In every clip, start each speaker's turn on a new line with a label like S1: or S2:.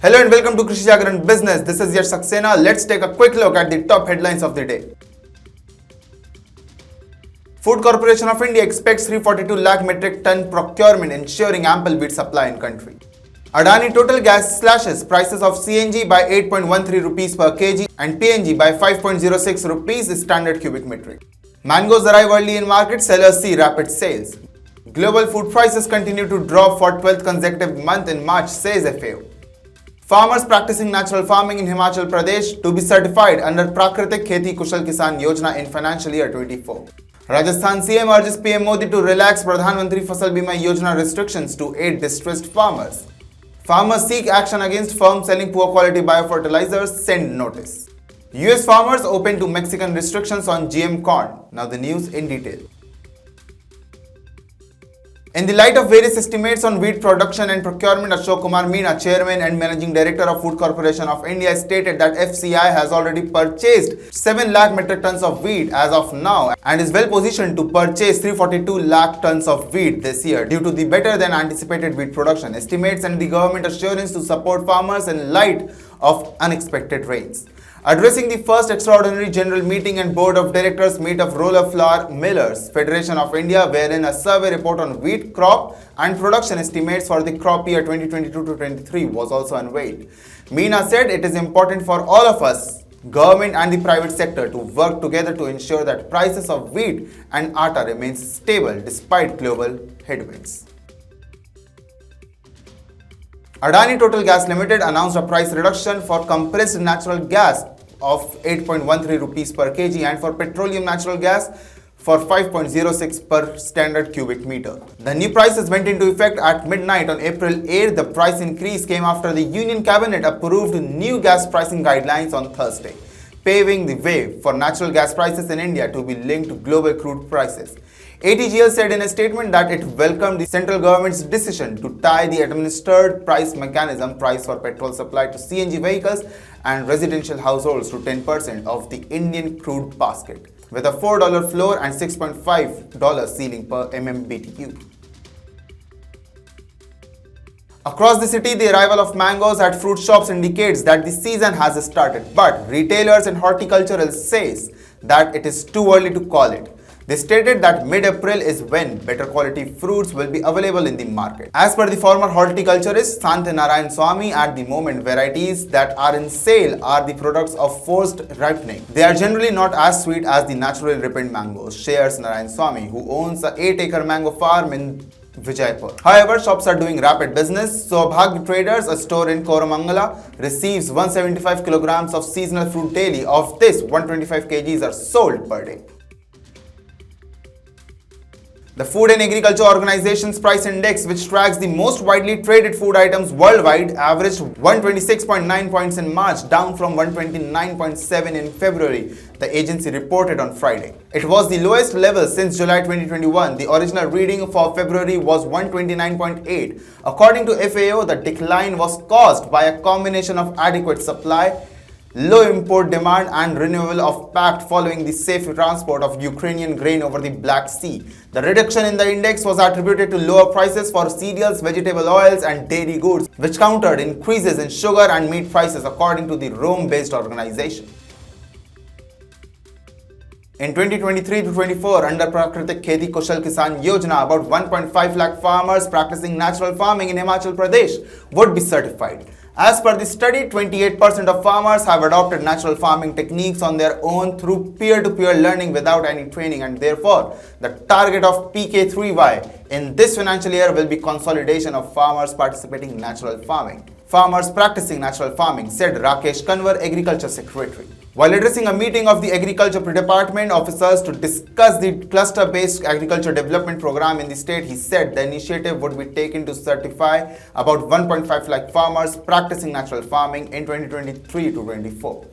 S1: Hello and welcome to Krishi Jagran Business. This is your Saxena. Let's take a quick look at the top headlines of the day. Food Corporation of India expects 342 lakh metric ton procurement, ensuring ample wheat supply in country. Adani Total Gas slashes prices of CNG by 8.13 rupees per kg and PNG by 5.06 rupees standard cubic metric. Mangoes arrive early in market, sellers see rapid sales. Global food prices continue to drop for 12th consecutive month in March, says FAO. Farmers practicing natural farming in Himachal Pradesh to be certified under Prakritik Kheti Kushal Kisan Yojana in financial year 24. Rajasthan CM urges PM Modi to relax Mantri Fasal Bima Yojana restrictions to aid distressed farmers. Farmers seek action against firms selling poor quality biofertilizers, send notice. US farmers open to Mexican restrictions on GM corn. Now the news in detail. In the light of various estimates on wheat production and procurement, Ashok Kumar Meena, Chairman and Managing Director of Food Corporation of India, stated that FCI has already purchased 7 lakh metric tons of wheat as of now and is well positioned to purchase 342 lakh tons of wheat this year due to the better than anticipated wheat production estimates and the government assurance to support farmers in light of unexpected rains. Addressing the first extraordinary general meeting and board of directors meet of Roller Flour Millers Federation of India, wherein a survey report on wheat crop and production estimates for the crop year 2022-23 was also unveiled. Meena said it is important for all of us, government and the private sector, to work together to ensure that prices of wheat and atta remains stable despite global headwinds. Adani Total Gas Limited announced a price reduction for compressed natural gas of 8.13 rupees per kg and for petroleum natural gas for 5.06 per standard cubic meter. The new prices went into effect at midnight on April 8. The price increase came after the Union Cabinet approved new gas pricing guidelines on Thursday, paving the way for natural gas prices in India to be linked to global crude prices. ATGL said in a statement that it welcomed the central government's decision to tie the administered price mechanism price for petrol supply to CNG vehicles and residential households to 10% of the Indian crude basket, with a $4 floor and $6.5 ceiling per MMBTU. Across the city, the arrival of mangoes at fruit shops indicates that the season has started, but retailers and horticulturalists says that it is too early to call it. They stated that mid-April is when better quality fruits will be available in the market. As per the former horticulturist Sant Narayan Swami, at the moment varieties that are in sale are the products of forced ripening. They are generally not as sweet as the naturally ripened mangoes, shares Narayan Swami, who owns an 8-acre mango farm in Vijaypur. However, shops are doing rapid business. So Bhag Traders, a store in Koramangala, receives 175 kilograms of seasonal fruit daily. Of this, 125 kgs are sold per day. The Food and Agriculture Organization's price index, which tracks the most widely traded food items worldwide, averaged 126.9 points in March, down from 129.7 in February, the agency reported on Friday. It was the lowest level since July 2021. The original reading for February was 129.8. According to FAO, the decline was caused by a combination of adequate supply, low import demand and renewal of pact following the safe transport of Ukrainian grain over the Black Sea. The reduction in the index was attributed to lower prices for cereals, vegetable oils and dairy goods, which countered increases in sugar and meat prices, according to the Rome-based organization. In 2023-24, under Prakritik Kheti Kushal Kisan Yojana, about 1.5 lakh farmers practicing natural farming in Himachal Pradesh would be certified. As per the study, 28% of farmers have adopted natural farming techniques on their own through peer-to-peer learning without any training, and therefore the target of PK3Y in this financial year will be consolidation of farmers participating in natural farming. Farmers practicing natural farming, said Rakesh Kanwar, Agriculture Secretary. While addressing a meeting of the Agriculture Department officers to discuss the cluster-based agriculture development program in the state, he said the initiative would be taken to certify about 1.5 lakh farmers practicing natural farming in 2023-24.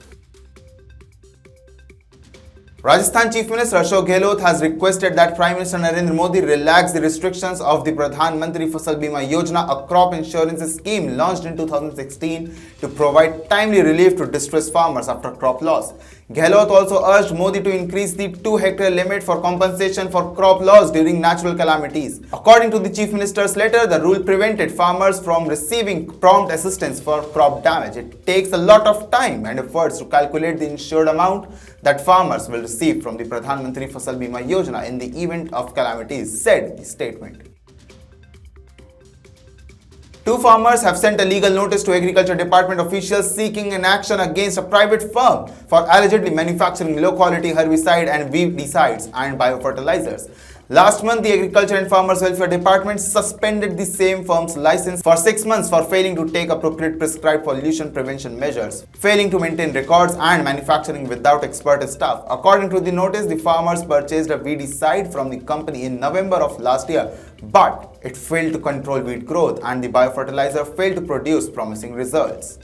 S1: Rajasthan Chief Minister Ashok Gehlot has requested that Prime Minister Narendra Modi relax the restrictions of the Pradhan Mantri Fasal Bima Yojana, a crop insurance scheme launched in 2016 to provide timely relief to distressed farmers after crop loss. Gehlot also urged Modi to increase the 2-hectare limit for compensation for crop loss during natural calamities. According to the Chief Minister's letter, the rule prevented farmers from receiving prompt assistance for crop damage. It takes a lot of time and efforts to calculate the insured amount that farmers will receive from the Pradhan Mantri Fasal Bima Yojana in the event of calamities, said the statement. Two farmers have sent a legal notice to Agriculture Department officials seeking an action against a private firm for allegedly manufacturing low-quality herbicide and weedicides and biofertilizers. Last month, the Agriculture and Farmers Welfare Department suspended the same firm's license for 6 months for failing to take appropriate prescribed pollution prevention measures, failing to maintain records, and manufacturing without expert staff. According to the notice, the farmers purchased a weedicide from the company in November of last year, but it failed to control weed growth and the biofertilizer failed to produce promising results.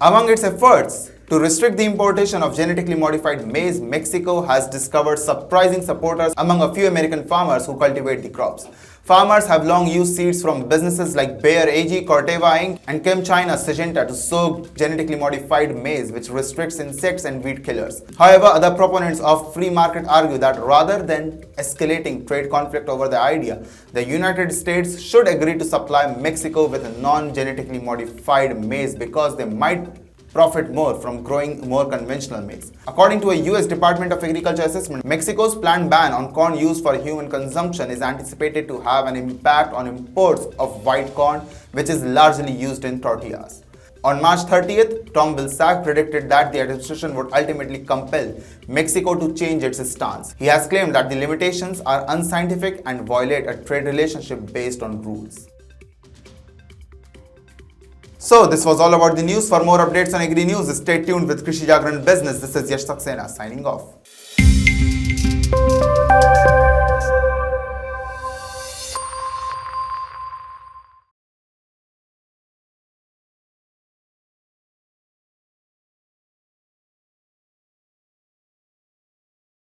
S1: Among its efforts to restrict the importation of genetically modified maize, Mexico has discovered surprising supporters among a few American farmers who cultivate the crops. Farmers have long used seeds from businesses like Bayer AG, Corteva Inc. and ChemChina Syngenta to sow genetically modified maize, which restricts insects and weed killers. However, other proponents of free market argue that rather than escalating trade conflict over the idea, the United States should agree to supply Mexico with a non-genetically modified maize because they might profit more from growing more conventional maize. According to a US Department of Agriculture assessment, Mexico's planned ban on corn used for human consumption is anticipated to have an impact on imports of white corn, which is largely used in tortillas. On March 30th, Tom Vilsack predicted that the administration would ultimately compel Mexico to change its stance. He has claimed that the limitations are unscientific and violate a trade relationship based on rules. So this was all about the news. For more updates on agri news, stay tuned with Krishi Jagran Business. This is Yash Saxena signing off.